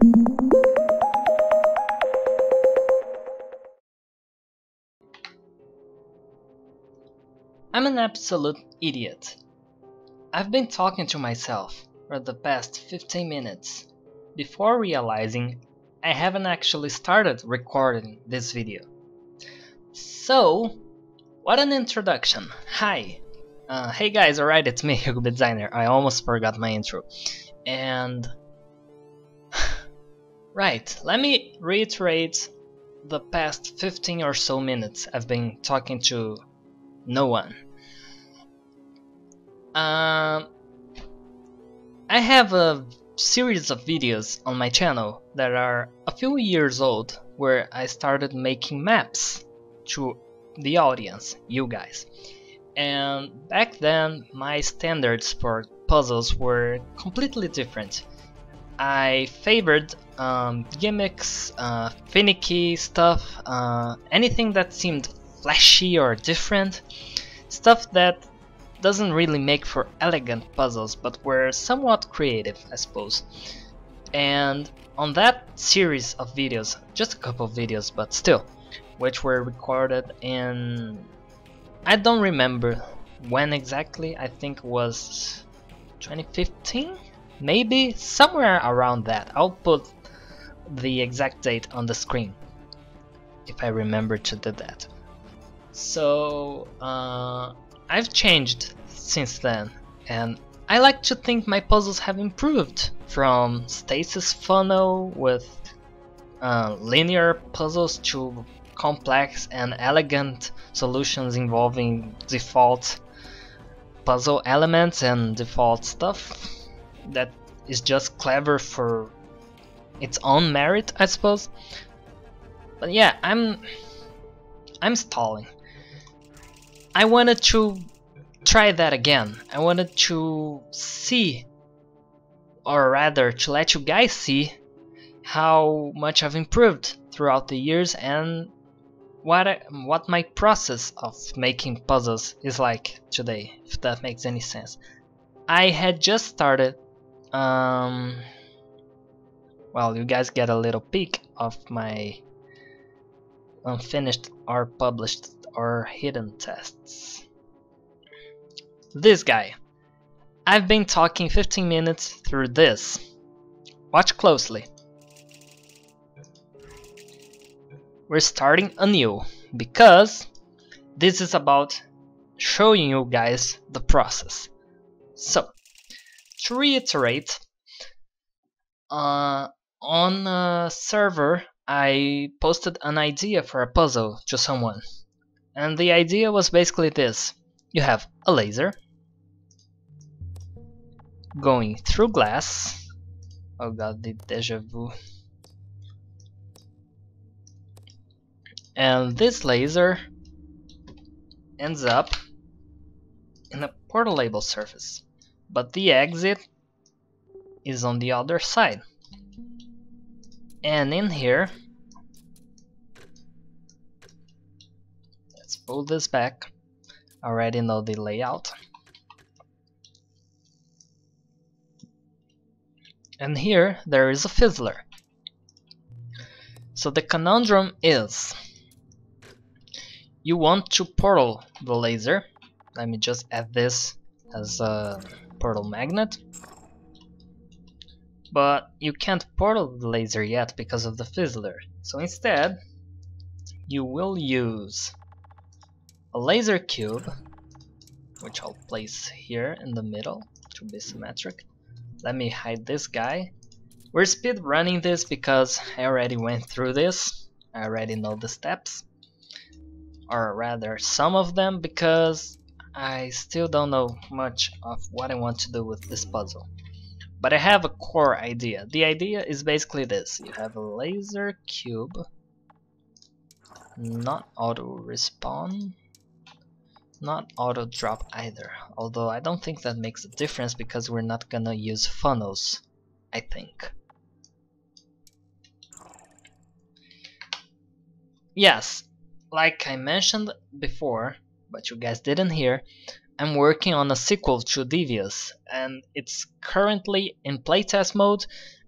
I'm an absolute idiot. I've been talking to myself for the past 15 minutes before realizing I haven't actually started recording this video. So, what an introduction. Hi. Hey guys, alright, it's me, Hugo Designer. I almost forgot my intro. And right, let me reiterate the past 15 or so minutes I've been talking to no one. I have a series of videos on my channel that are a few years old where I started making maps to the audience, you guys. And back then my standards for puzzles were completely different. I favored gimmicks, finicky stuff, anything that seemed flashy or different, stuff that doesn't really make for elegant puzzles but were somewhat creative, I suppose. And on that series of videos, just a couple of videos but still, which were recorded in, I don't remember when exactly, I think it was 2015? Maybe? Somewhere around that. I'll put the exact date on the screen if I remember to do that. So I've changed since then, and I like to think my puzzles have improved from stasis funnel with linear puzzles to complex and elegant solutions involving default puzzle elements and default stuff that is just clever for its own merit, I suppose. But yeah, I'm stalling. I wanted to try that again. I wanted to see, or rather to let you guys see how much I've improved throughout the years and what my process of making puzzles is like today, if that makes any sense. I had just started, well, you guys get a little peek of my unfinished or published or hidden tests. This guy. I've been talking 15 minutes through this. Watch closely. We're starting anew because this is about showing you guys the process. So, to reiterate, on a server I posted an idea for a puzzle to someone, and the idea was basically this. You have a laser going through glass. Oh god, the deja vu. And this laser ends up in a portalable surface, but the exit is on the other side. And in here, let's pull this back. I already know the layout. And here there is a fizzler. So the conundrum is, you want to portal the laser. Let me just add this as a portal magnet. But you can't portal the laser yet because of the fizzler. So instead, you will use a laser cube, which I'll place here in the middle to be symmetric. Let me hide this guy. We're speed running this because I already went through this. I already know the steps, or rather some of them, because I still don't know much of what I want to do with this puzzle. But I have a core idea. The idea is basically this. You have a laser cube, not auto respawn, not auto drop either, although I don't think that makes a difference because we're not gonna use funnels, I think. Yes, like I mentioned before, but you guys didn't hear, I'm working on a sequel to Devious, and it's currently in playtest mode,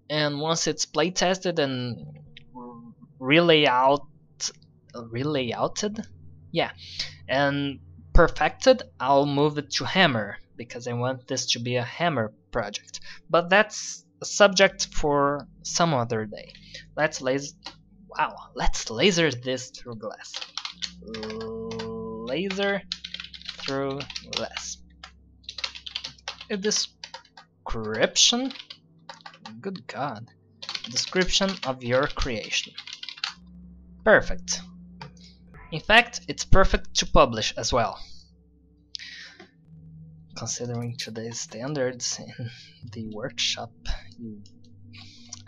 and once it's play tested and relayouted, yeah, and perfected, I'll move it to hammer because I want this to be a hammer project. But that's a subject for some other day. Let's laser this through glass. Laser through glass. A description. Good God. Description of your creation. Perfect. In fact, it's perfect to publish as well. Considering today's standards in the workshop,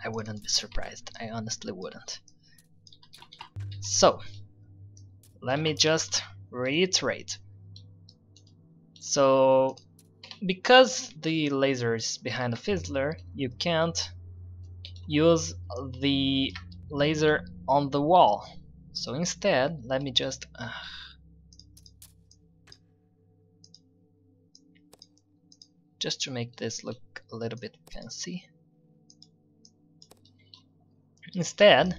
I wouldn't be surprised. I honestly wouldn't. So, let me just reiterate. So, because the laser is behind the fizzler, you can't use the laser on the wall. So instead, let me just to make this look a little bit fancy. Instead,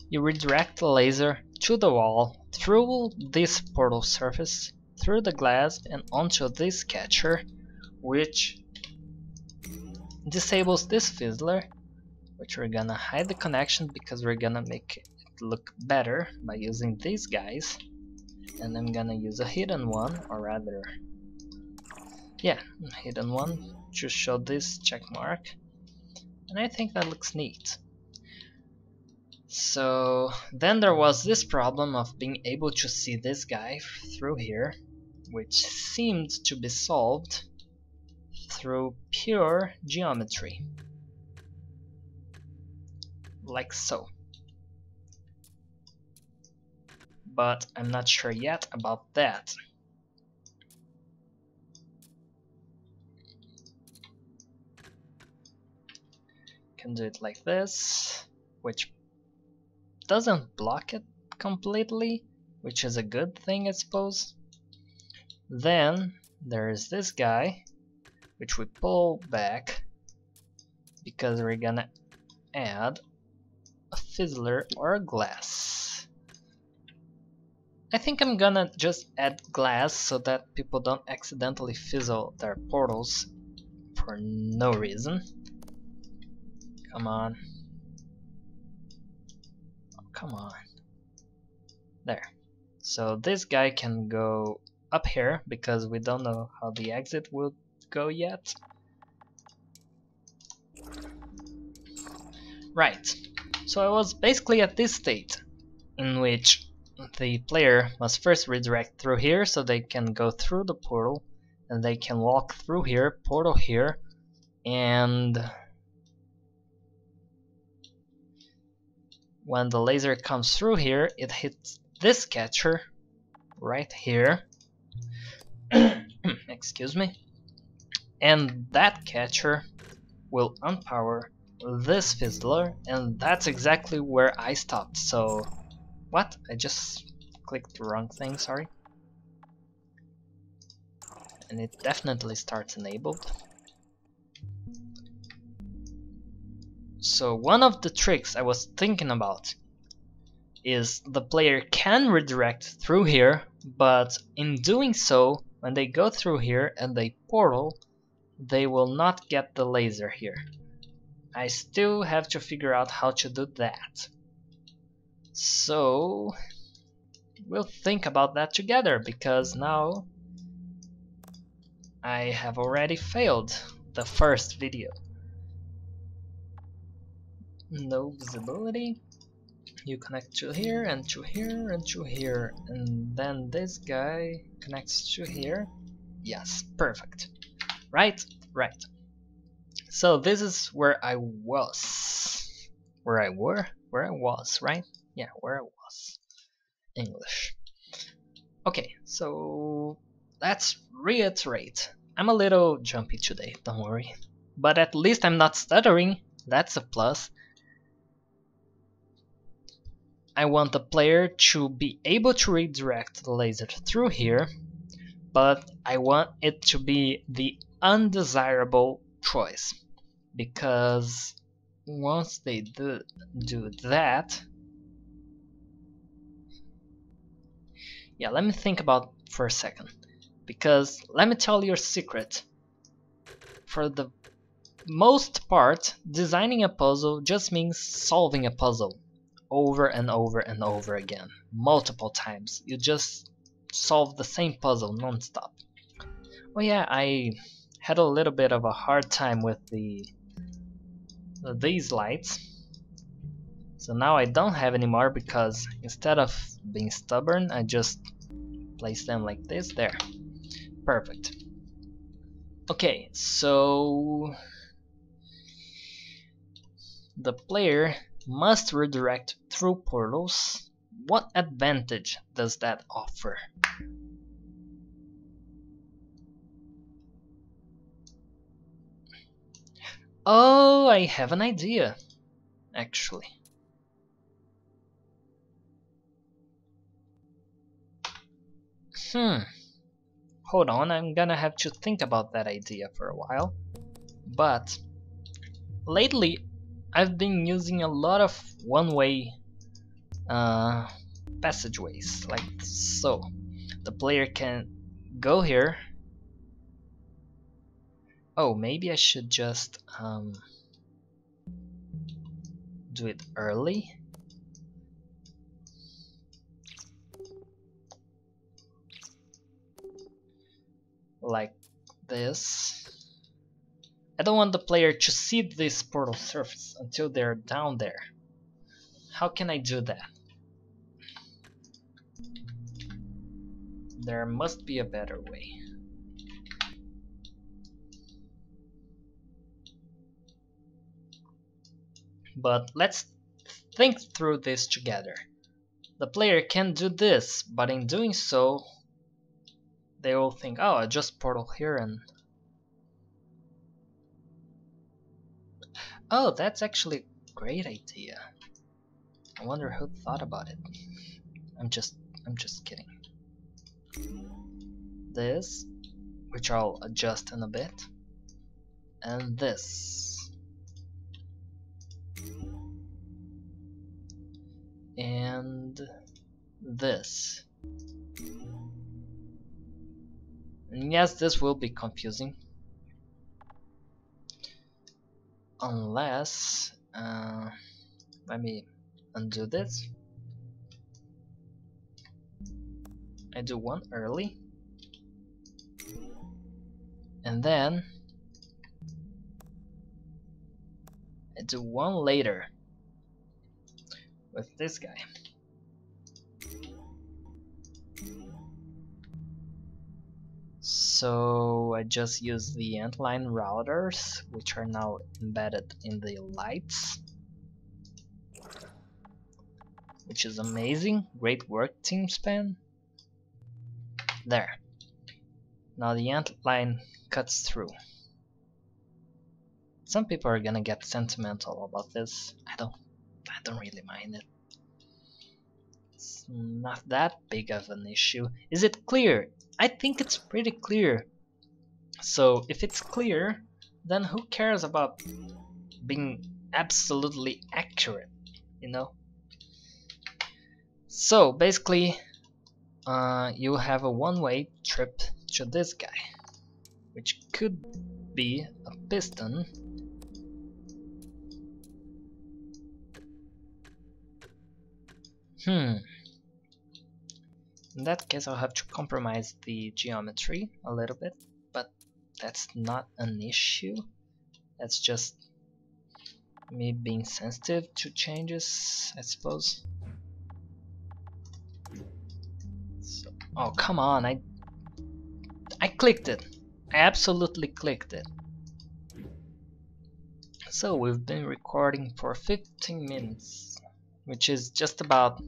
you redirect the laser to the wall through this portal surface, through the glass, and onto this catcher, which disables this fizzler, which we're gonna hide the connection because we're gonna make it look better by using these guys. And I'm gonna use a hidden one, or rather, yeah, hidden one to show this check mark, and I think that looks neat. So then there was this problem of being able to see this guy through here, which seemed to be solved through pure geometry, like so. But I'm not sure yet about that. Can do it like this, which doesn't block it completely, which is a good thing, I suppose. Then there's this guy, which we pull back because we're gonna add a fizzler or a glass. I think I'm gonna just add glass so that people don't accidentally fizzle their portals for no reason. Come on. Oh, come on. There. So this guy can go up here because we don't know how the exit will go yet. Right. So I was basically at this state in which the player must first redirect through here so they can go through the portal, and they can walk through here, portal here, and when the laser comes through here, it hits this catcher right here. Excuse me. And that catcher will unpower this fizzler, and that's exactly where I stopped. So, what? I just clicked the wrong thing, sorry. And it definitely starts enabled. So one of the tricks I was thinking about is the player can redirect through here, but in doing so, when they go through here and they portal, they will not get the laser here. I still have to figure out how to do that. So we'll think about that together, because now I have already failed the first video. No visibility. You connect to here and to here and to here, and then this guy connects to here. Yes, perfect. Right? Right. So this is where I was. Where I was, right? Yeah, where I was. English. Okay, so let's reiterate. I'm a little jumpy today, don't worry. But at least I'm not stuttering. That's a plus. I want the player to be able to redirect the laser through here, but I want it to be the undesirable choice, because once they do that, yeah, let me think about for a second, because let me tell you a secret. For the most part, designing a puzzle just means solving a puzzle over and over and over again, multiple times. You just solve the same puzzle non-stop. Oh yeah, I had a little bit of a hard time with these lights. So now I don't have anymore, because instead of being stubborn, I just place them like this. There. Perfect. Okay, so the player must redirect through portals. What advantage does that offer? Oh, I have an idea, actually. Hold on, I'm gonna have to think about that idea for a while. But lately, I've been using a lot of one-way passageways, like so. The player can go here. Oh, maybe I should just do it early. Like this. I don't want the player to see this portal surface until they're down there. How can I do that? There must be a better way. But let's think through this together. The player can do this, but in doing so, they will think, oh, I just portal here and... Oh, that's actually a great idea. I wonder who thought about it. I'm just kidding. This, which I'll adjust in a bit, and this. And this. And yes, this will be confusing. Unless, let me undo this. I do one early. And then I do one later with this guy. So I just use the antline routers, which are now embedded in the lights, which is amazing. Great work, Team Span. There. Now the antline cuts through. Some people are gonna get sentimental about this. I don't really mind it. It's not that big of an issue. Is it clear? I think it's pretty clear. So if it's clear, then who cares about being absolutely accurate, you know? So basically, you have a one-way trip to this guy, which could be a piston. In that case, I'll have to compromise the geometry a little bit, but that's not an issue. That's just me being sensitive to changes, I suppose. So, oh, come on, I clicked it. I absolutely clicked it. So we've been recording for 15 minutes, which is just about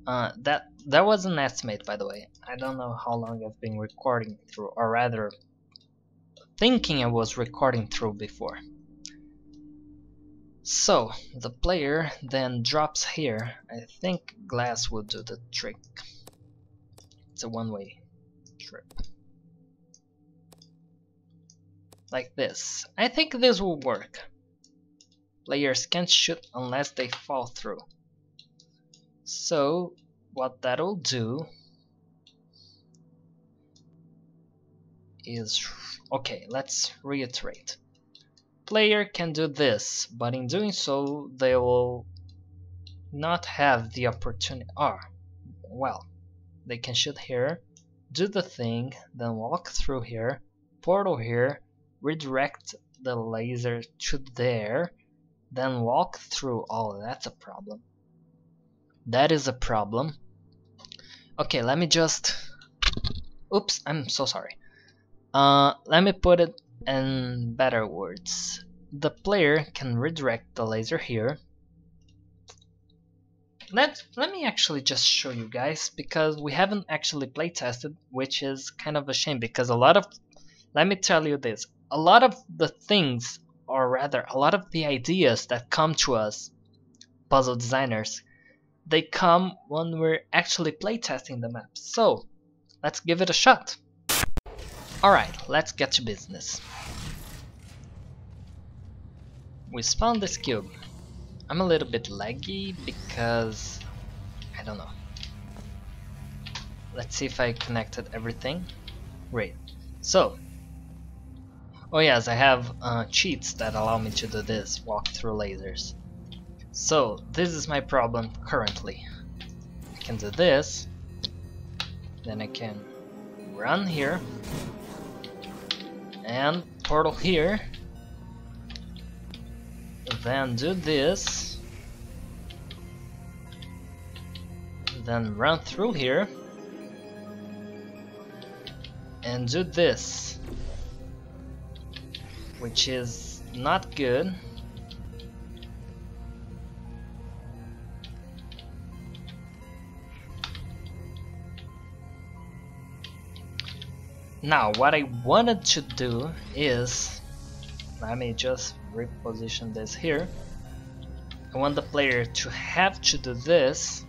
that was an estimate, by the way. I don't know how long I've been recording through, or rather thinking I was recording through before. So the player then drops here. I think glass will do the trick. It's a one-way trip. Like this. I think this will work. Players can't shoot unless they fall through. So what that'll do is, okay, let's reiterate. Player can do this, but in doing so they will not have the opportunity. Well, they can shoot here, do the thing, then walk through here, portal here, redirect the laser to there, then walk through. Oh, that's a problem. That is a problem. Okay, let me just... Oops, I'm so sorry. Let me put it in better words. The player can redirect the laser here. Let me actually just show you guys, because we haven't actually play tested, which is kind of a shame, because let me tell you this, a lot of the things, or rather a lot of the ideas that come to us puzzle designers, they come when we're actually play testing the map. So let's give it a shot. Alright, let's get to business. We spawned this cube. I'm a little bit laggy because I don't know. Let's see if I connected everything. Great. So, oh yes, I have cheats that allow me to do this, walk through lasers. So this is my problem currently. I can do this, then I can run here and portal here, then do this, then run through here and do this, which is not good. Now what I wanted to do is, let me just reposition this here. I want the player to have to do this.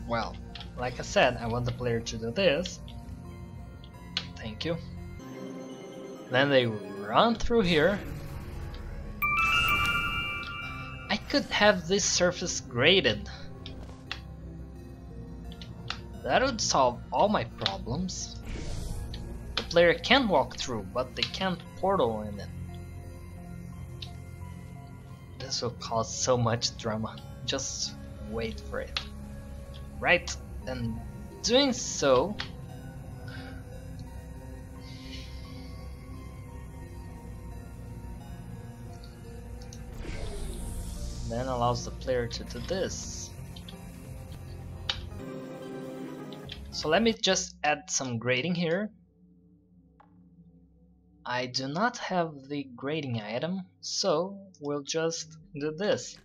Well, like I said, I want the player to do this. Thank you. Then they run through here. I could have this surface graded. That would solve all my problems. The player can walk through, but they can't portal in it. This will cause so much drama. Just wait for it. Right, and doing so, then allows the player to do this. So let me just add some grading here. I do not have the grading item, so we'll just do this.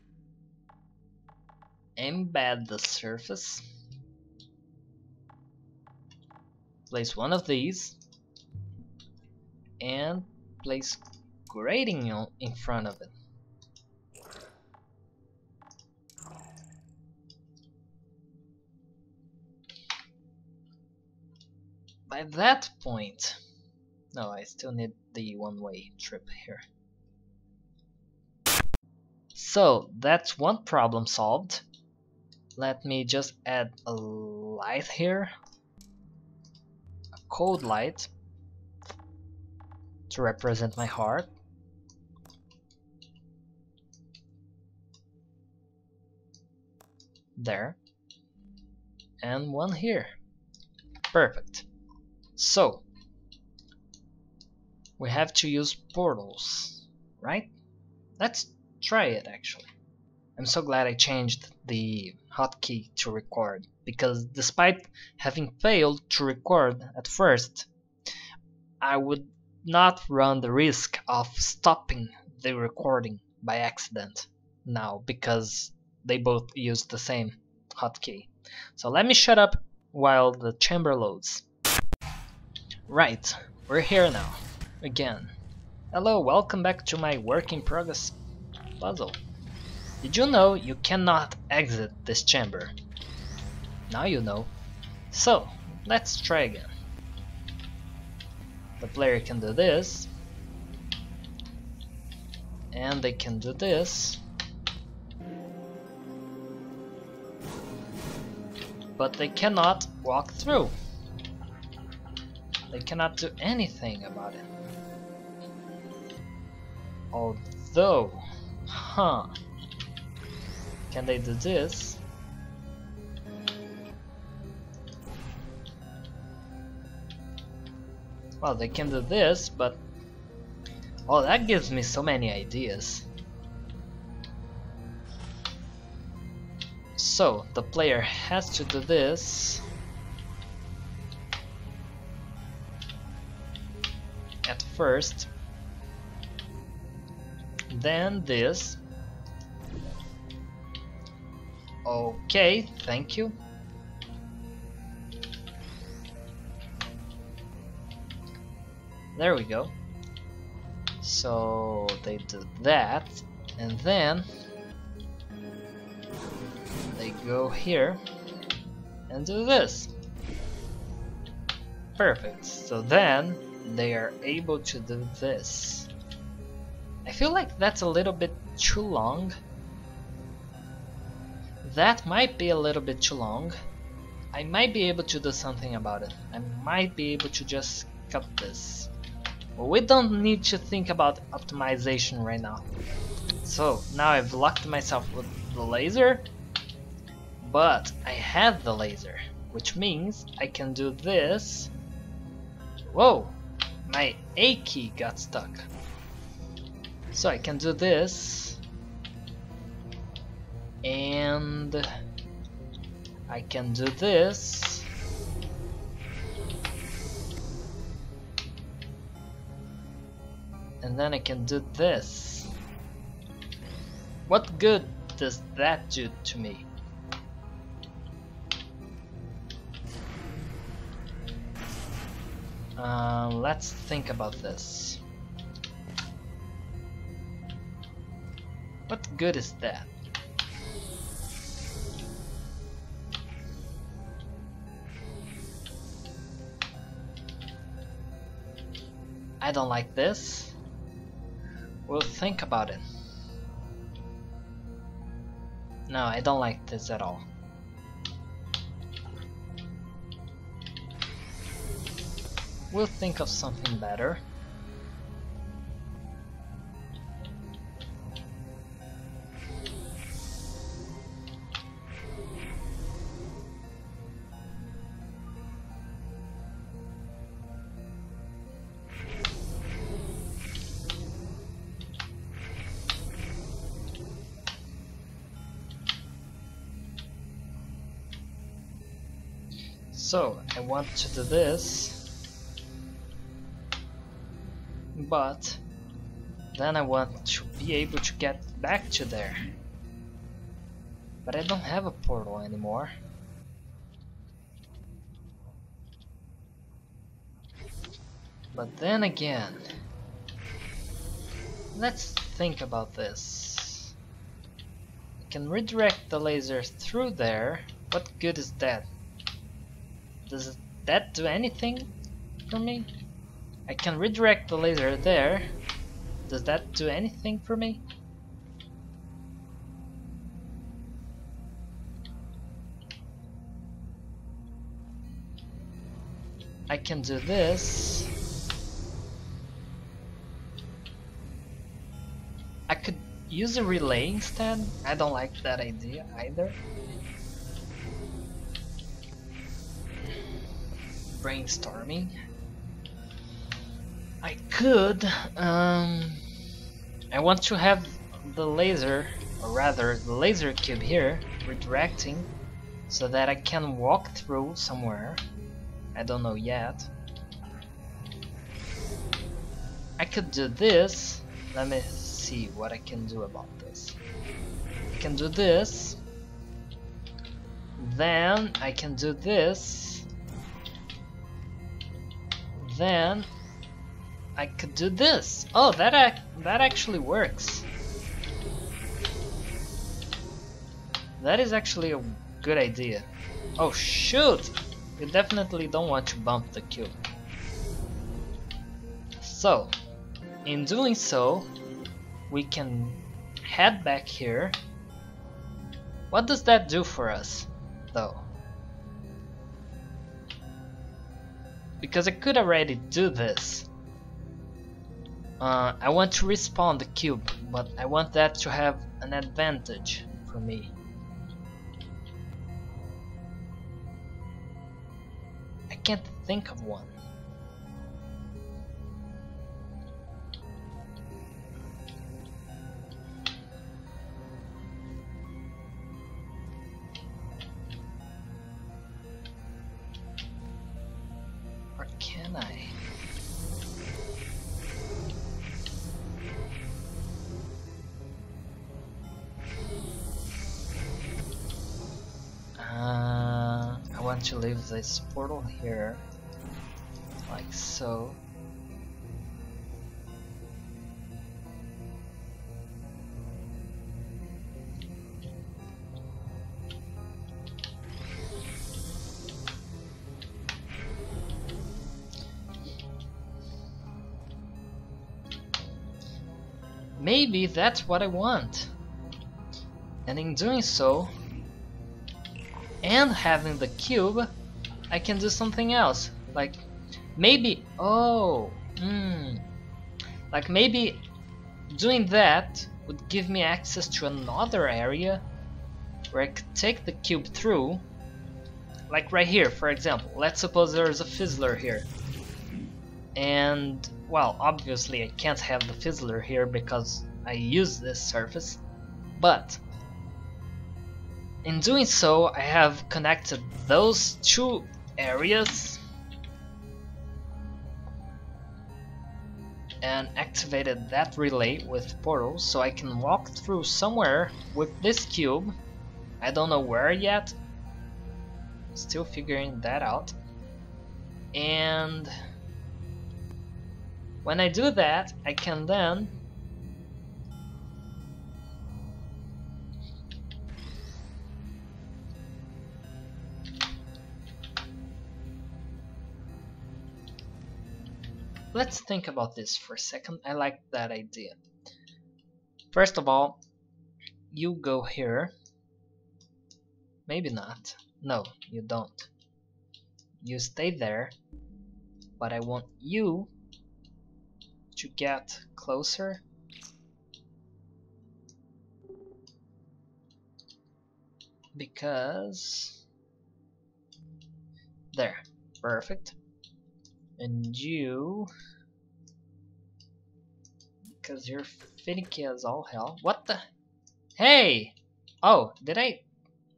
Embed the surface. Place one of these and place grading in front of it. By that point, no, I still need the one-way trip here. So that's one problem solved. Let me just add a light here, a cold light to represent my heart. There. And one here. Perfect. So we have to use portals, right? Let's try it actually. I'm so glad I changed the hotkey to record, because despite having failed to record at first, I would not run the risk of stopping the recording by accident now, because they both use the same hotkey. So let me shut up while the chamber loads. Right, we're here now, again. Hello, welcome back to my work in progress puzzle. Did you know you cannot exit this chamber? Now you know. So, let's try again. The player can do this, and they can do this, but they cannot walk through. They cannot do anything about it. Although, can they do this? Well, they can do this, but oh, that gives me so many ideas. So the player has to do this at first, then this. Okay, thank you. There we go. So they do that, and then they go here and do this. Perfect. So then they are able to do this. I feel like that's a little bit too long. That might be a little bit too long. I might be able to do something about it. I might be able to just cut this. Well, we don't need to think about optimization right now. So now I've locked myself with the laser, but I have the laser, which means I can do this. Whoa, my A key got stuck. So I can do this, and I can do this, and then I can do this. What good does that do to me? Let's think about this. What good is that? I don't like this. We'll think about it. No, I don't like this at all. We'll think of something better. So I want to do this, but then I want to be able to get back to there. But I don't have a portal anymore. But then again, let's think about this. I can redirect the laser through there. What good is that? Does that do anything for me? I can redirect the laser there. Does that do anything for me? I can do this. I could use a relay instead. I don't like that idea either. Brainstorming. I could. I want to have the laser, or rather the laser cube here, redirecting, so that I can walk through somewhere. I don't know yet. I could do this. Let me see what I can do about this. I can do this. Then I can do this. Then I could do this. Oh, that actually works. That is actually a good idea. Oh shoot! You definitely don't want to bump the cube. So, in doing so, we can head back here. What does that do for us, though? Because I could already do this. I want to respawn the cube, but I want that to have an advantage for me. I can't think of one. Or can I? I want to leave this portal here, like so. Maybe that's what I want. And in doing so, and having the cube, I can do something else. Like maybe, like maybe doing that would give me access to another area where I could take the cube through. Like right here, for example. Let's suppose there's a fizzler here. And, well, obviously I can't have the fizzler here because I use this surface. But in doing so, I have connected those two areas and activated that relay with portals, so I can walk through somewhere with this cube. I don't know where yet, still figuring that out. And when I do that, I can then let's think about this for a second. I like that idea. First of all, you go here. Maybe not. No, you don't. You stay there, but I want you to get closer. Because there, perfect. And you, because you're finicky as all hell. What the? Hey! Oh, did I?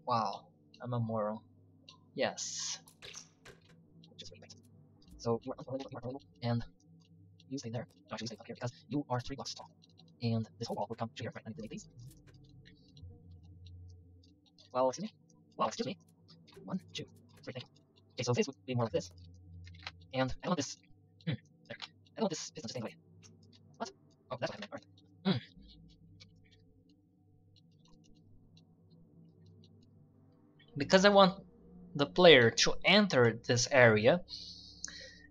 Wow, I'm a moron. Yes. So you're unbelievable, and you stay there. No, actually, stay up here because you are 3 blocks tall, and this whole wall will come to here. Right, I need to delete these. Well, excuse me. Well, excuse me. 1, 2, 3. Thank you. Okay, so this would be more like this. And I want this. There. I want this piston to stay away. What? Oh, that's what I meant. Alright. Because I want the player to enter this area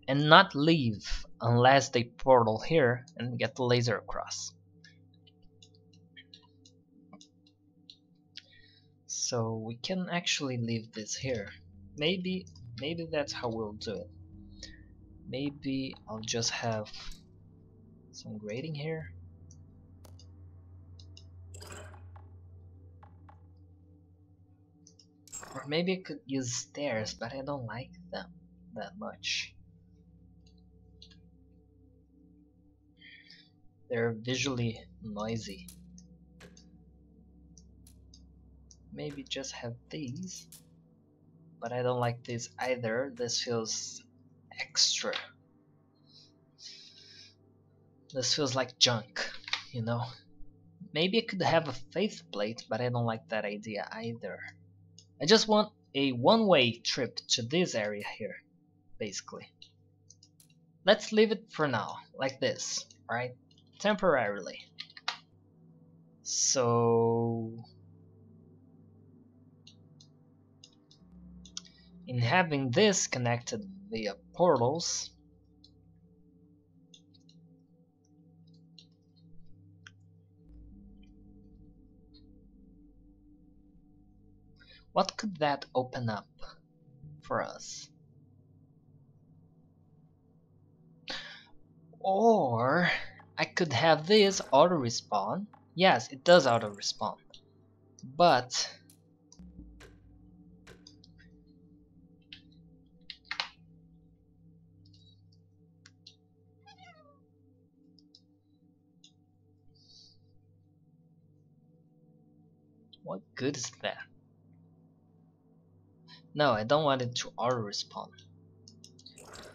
and not leave unless they portal here and get the laser across. So we can actually leave this here. Maybe that's how we'll do it. Maybe I'll just have some grating here. Or maybe I could use stairs, but I don't like them that much. They're visually noisy. Maybe just have these, but I don't like this either. This feels extra. This feels like junk, you know. Maybe I could have a faith plate, but I don't like that idea either. I just want a one-way trip to this area here, basically. Let's leave it for now, like this, alright? Temporarily. So in having this connected via portals, What could that open up for us? Or I could have this auto respawn. Yes, it does auto respawn. But what good is that? No, I don't want it to auto respawn.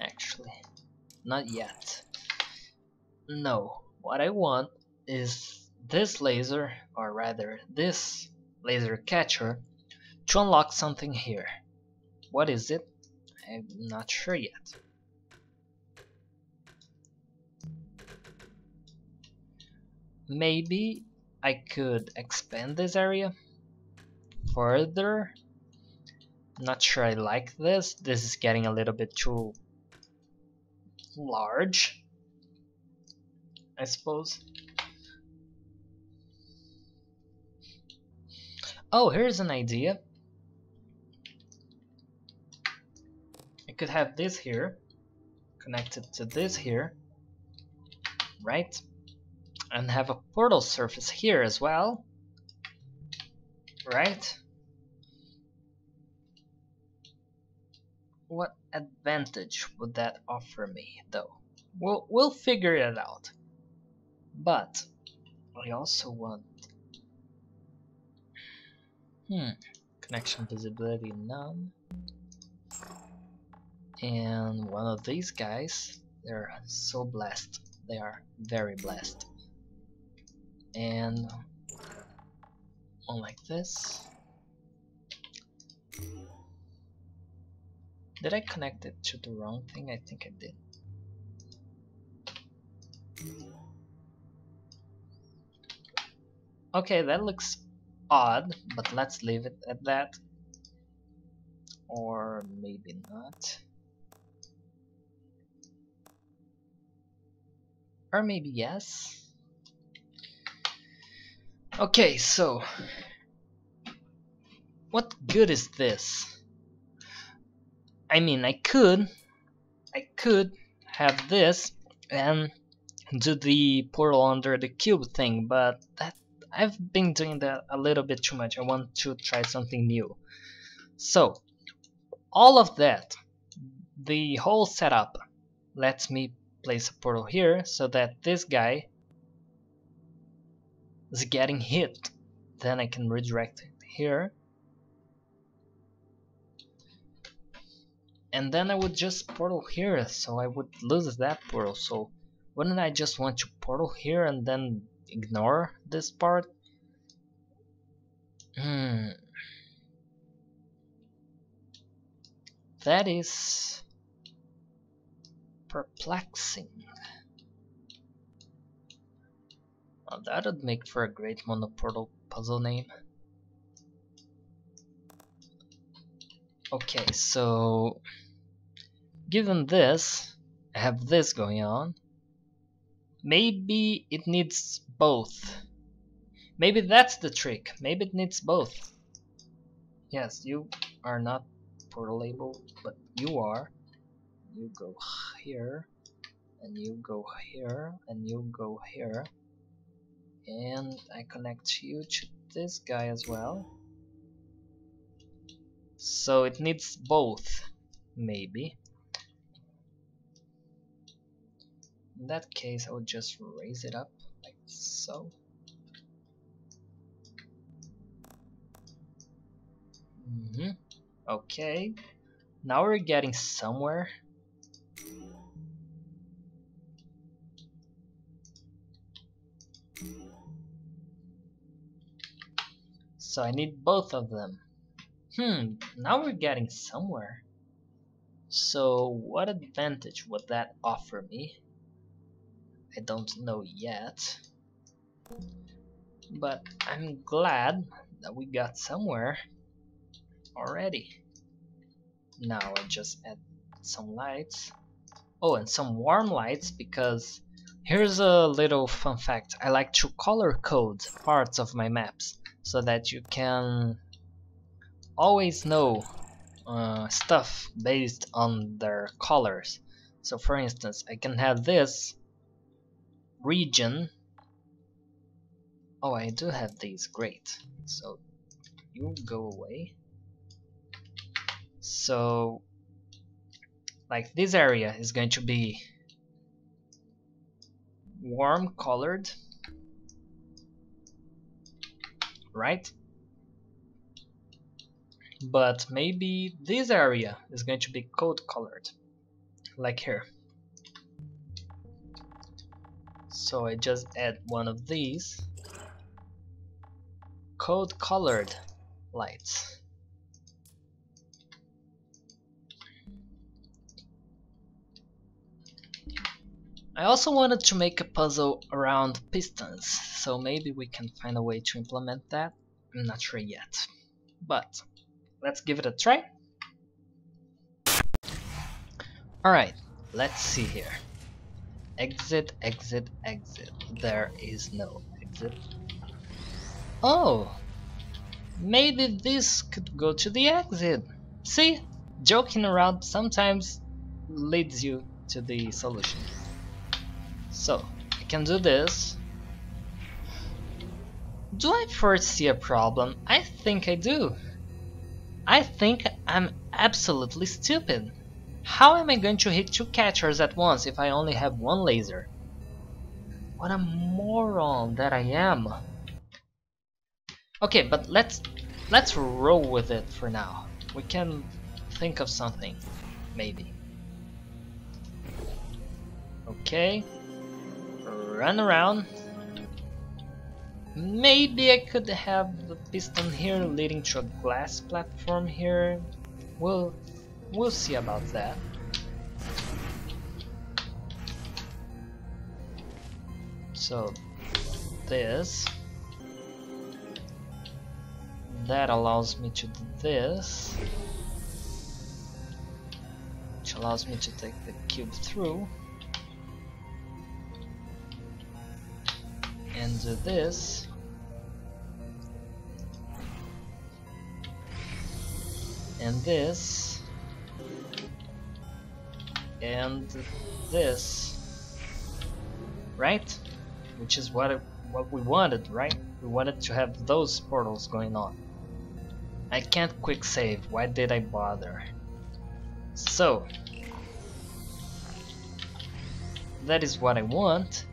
Actually, not yet. No, what I want is this laser, or rather this laser catcher, to unlock something here. What is it? I'm not sure yet. Maybe I could expand this area further. Not sure I like this. This is getting a little bit too large, I suppose. Oh, here's an idea. I could have this here connected to this here, right? And have a portal surface here as well, right? What advantage would that offer me, though? We'll figure it out. But I also want connection visibility none. And one of these guys, they're so blessed. They are very blessed. And one like this. Did I connect it to the wrong thing? I think I did. Okay, that looks odd, but let's leave it at that. Or maybe not. Or maybe yes. Okay, so what good is this? I mean, I could have this and do the portal under the cube thing, but I've been doing that a little bit too much. I want to try something new. So all of that, the whole setup, lets me place a portal here so that this guy is getting hit. Then I can redirect it here. And then I would just portal here, so I would lose that portal. So wouldn't I just want to portal here and then ignore this part? That is perplexing. Well, that would make for a great monoportal puzzle name. Okay, so given this, I have this going on. Maybe it needs both. Maybe that's the trick. Maybe it needs both. Yes, you are not portalable, but you are. You go here, and you go here, and you go here. And I connect you to this guy as well. So it needs both, maybe. In that case, I would just raise it up like so. Okay, now we're getting somewhere. So I need both of them. Now we're getting somewhere. So what advantage would that offer me? I don't know yet. But I'm glad that we got somewhere already. Now I just add some lights. Oh, and some warm lights, because here's a little fun fact. I like to color code parts of my maps so that you can always know stuff based on their colors. So for instance, I can have this region. Oh, I do have these, great. So you go away. So like this area is going to be warm colored, right? But maybe this area is going to be cold colored, like here. So I just add one of these cold colored lights. I also wanted to make a puzzle around pistons, so maybe we can find a way to implement that. I'm not sure yet, but let's give it a try. Alright, let's see here. Exit, exit, exit. There is no exit. Oh, maybe this could go to the exit. See, joking around sometimes leads you to the solution. So, I can do this. Do I foresee a problem? I think I do. I think I'm absolutely stupid. How am I going to hit two catchers at once if I only have one laser? What a moron that I am. Okay, but let's roll with it for now. We can think of something, maybe. Okay, run around. Maybe I could have the piston here leading to a glass platform here. We'll see about that. So this, that allows me to do this, which allows me to take the cube through and do this, and this, and this, right? Which is what we wanted, right? We wanted to have those portals going on. I can't quick save, why did I bother? So that is what I want.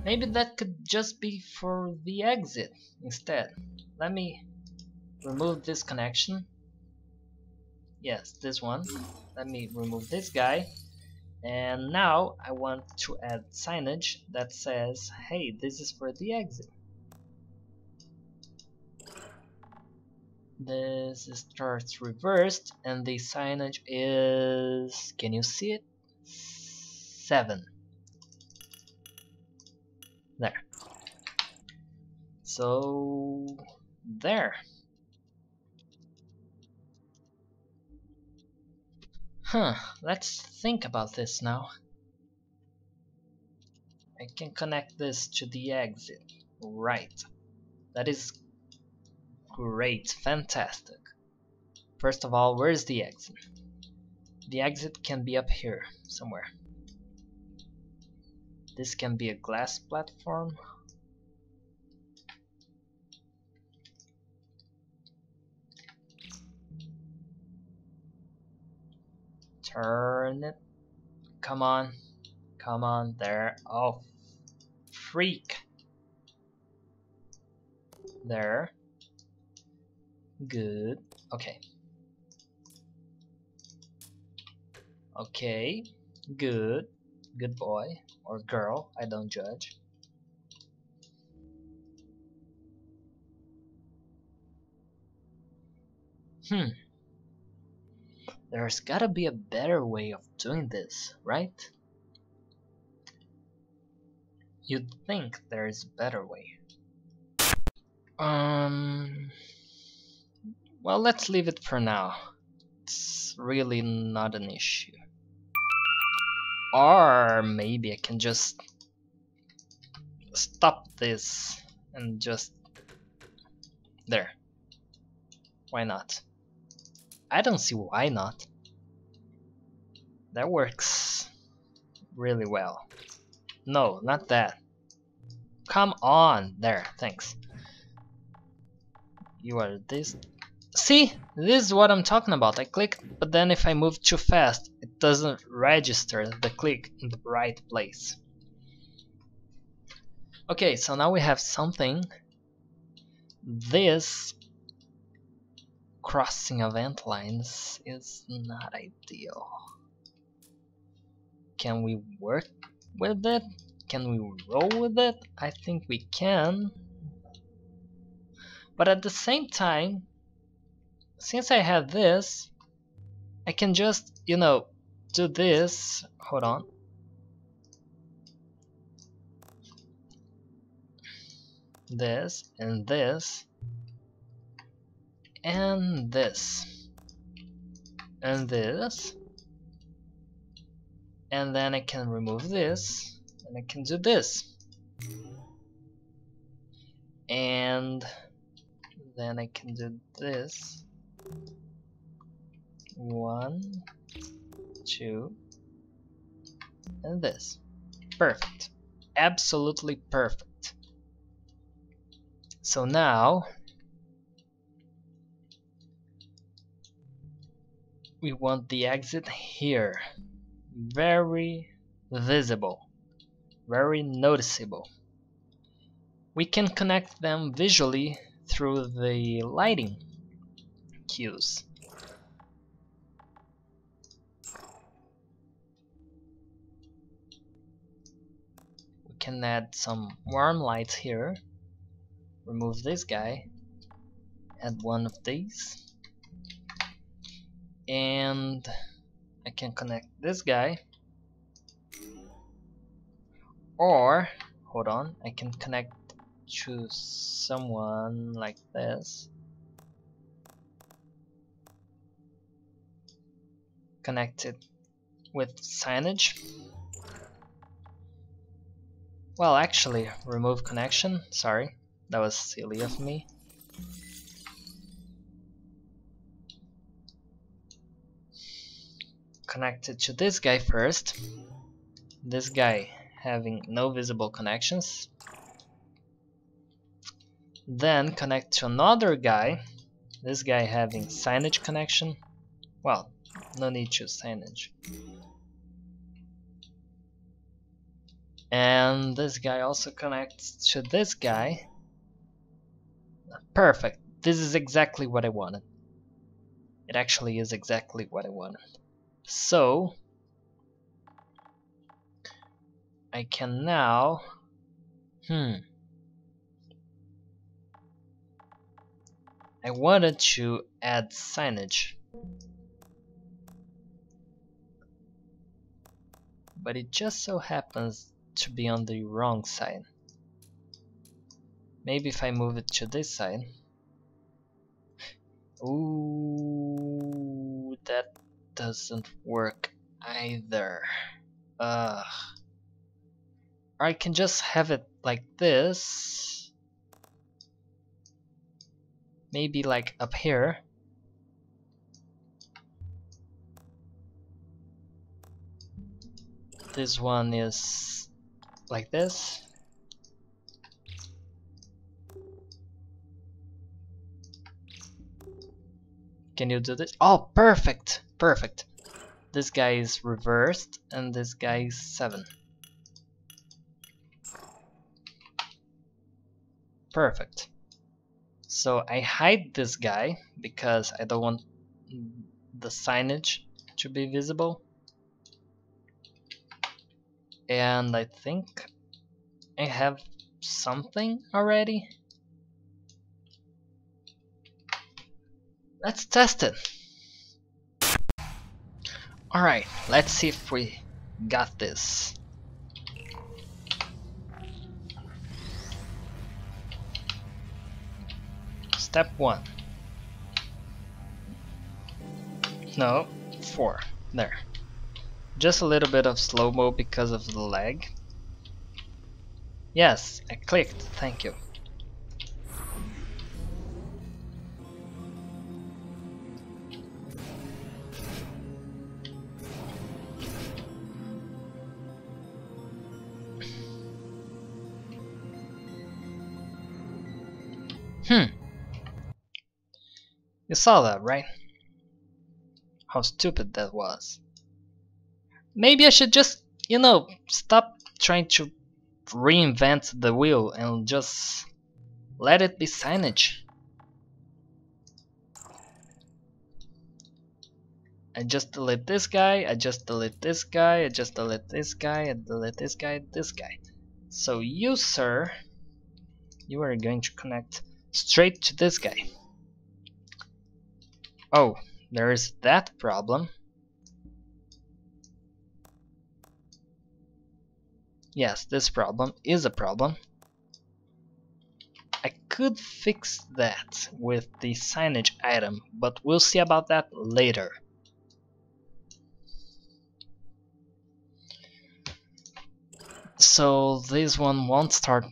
Maybe that could just be for the exit instead. Let me remove this connection. Yes, this one. Let me remove this guy. And now I want to add signage that says, hey, this is for the exit. This starts reversed and the signage is, can you see it? 7. There. So there. Let's think about this now. I can connect this to the exit. Right. That is great, fantastic. First of all, where's the exit? The exit can be up here somewhere. This can be a glass platform. Turn it. Come on. Come on, there. Oh, freak. There. Good. Okay. Okay. Good. Good boy. Or girl. I don't judge. There's gotta be a better way of doing this, right? You'd think there is a better way. Well, let's leave it for now. It's really not an issue. Or maybe I can just stop this and just there. Why not? I don't see why not. That works really well. No, not that. Come on, there, thanks. You are this. See, this is what I'm talking about. I click, but then if I move too fast, it doesn't register the click in the right place. Okay, so now we have something. This crossing event lines is not ideal. Can we work with it? Can we roll with it? I think we can. But at the same time, since I have this, I can just, you know, do this. Hold on. This and this and this and this, and then I can remove this and I can do this, and then I can do this. 1, 2, and this. Perfect. Absolutely perfect. So now we want the exit here. Very visible. Very noticeable. We can connect them visually through the lighting cues. We can add some warm lights here. Remove this guy, add one of these, and I can connect this guy, or hold on, I can connect to someone like this, connect it with signage. Well, actually, remove connection, sorry. That was silly of me. Connect it to this guy first. This guy having no visible connections. Then connect to another guy. This guy having signage connection. Well, no need to signage. And this guy also connects to this guy. Perfect. This is exactly what I wanted. It actually is exactly what I wanted. So I can now I wanted to add signage, but it just so happens to be on the wrong side. Maybe if I move it to this side. Ooh, that doesn't work either. Or I can just have it like this. Maybe like up here. This one is like this. Can you do this? Oh, perfect! Perfect. This guy is reversed and this guy is 7. Perfect. So I hide this guy because I don't want the signage to be visible. And I think I have something already. Let's test it. Alright, let's see if we got this. Step 1. No, 4. There. Just a little bit of slow-mo because of the lag. Yes, I clicked, thank you. You saw that, right? How stupid that was. Maybe I should just, stop trying to reinvent the wheel and just let it be signage. I just delete this guy, I just delete this guy, I just delete this guy, I delete this guy, this guy. So you, sir, you are going to connect straight to this guy. Oh, there is that problem. Yes, this problem is a problem. I could fix that with the signage item, but we'll see about that later. So this one won't start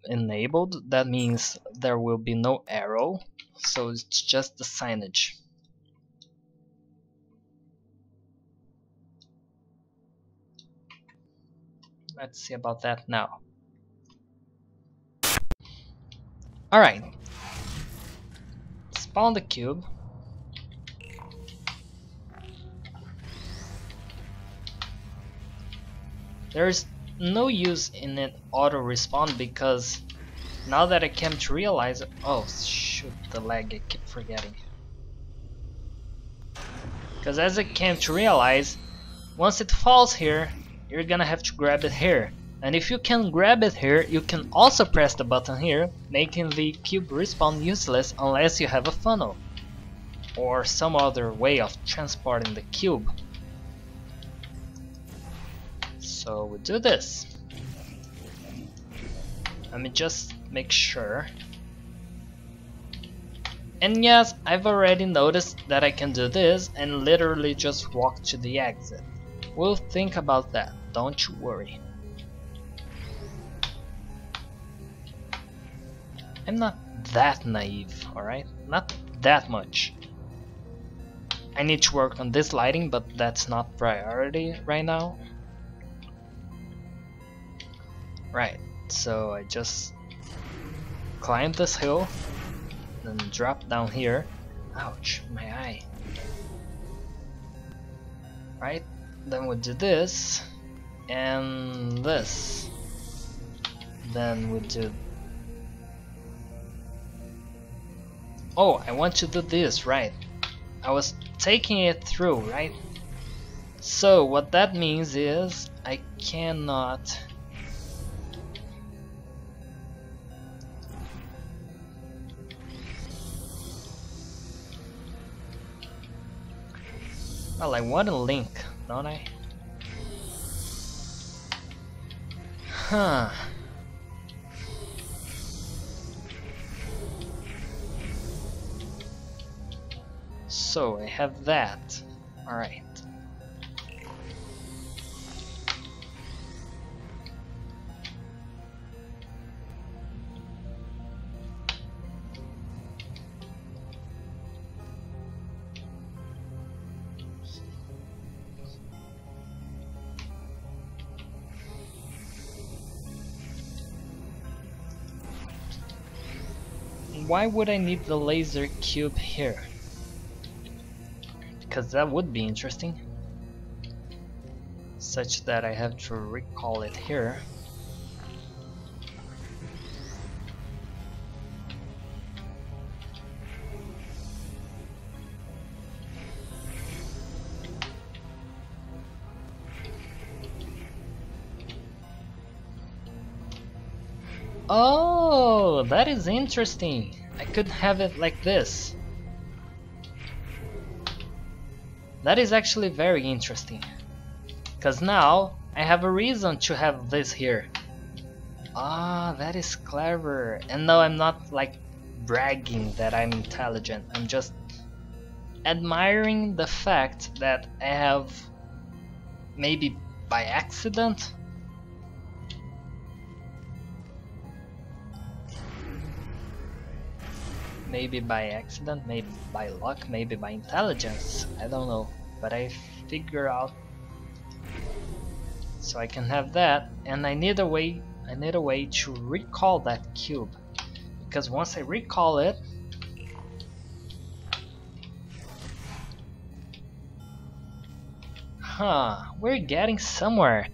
enabled. That means there will be no arrow, so it's just the signage. Let's see about that now. Alright. Spawn the cube. There's no use in it auto respawn because now that I came to realize it, oh shoot, the lag, I keep forgetting. Because as I came to realize, once it falls here, you're gonna have to grab it here. And if you can grab it here, you can also press the button here, making the cube respawn useless unless you have a funnel or some other way of transporting the cube. So we do this. Let me just make sure. And yes, I've already noticed that I can do this and literally just walk to the exit. We'll think about that, don't you worry. I'm not that naive, alright? Not that much. I need to work on this lighting, but that's not priority right now. Right, so I just climb this hill, then drop down here. Ouch, my eye. Right, then we do this, and this. Then we do... Oh, I want to do this, right. I was taking it through, right? So what that means is I cannot... Well, I want a link, don't I? Huh. So I have that. Alright. Why would I need the laser cube here? Because that would be interesting. Such that I have to recall it here. Oh, that is interesting. I could have it like this. That is actually very interesting. Because now I have a reason to have this here. Ah, that is clever. And no, I'm not like bragging that I'm intelligent. I'm just admiring the fact that I have, maybe by accident, Maybe by accident, maybe by luck, maybe by intelligence, I don't know. But I figure out so I can have that, and I need a way to recall that cube, because once I recall it, we're getting somewhere.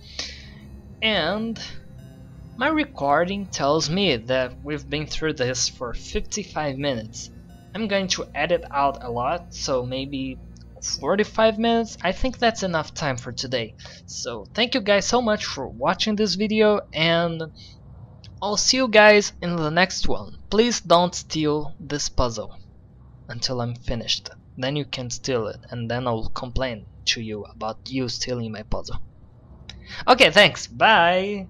And my recording tells me that we've been through this for 55 minutes. I'm going to edit out a lot, so maybe 45 minutes. I think that's enough time for today. So thank you guys so much for watching this video, and I'll see you guys in the next one. Please don't steal this puzzle until I'm finished. Then you can steal it, and then I'll complain to you about you stealing my puzzle. Okay, thanks. Bye.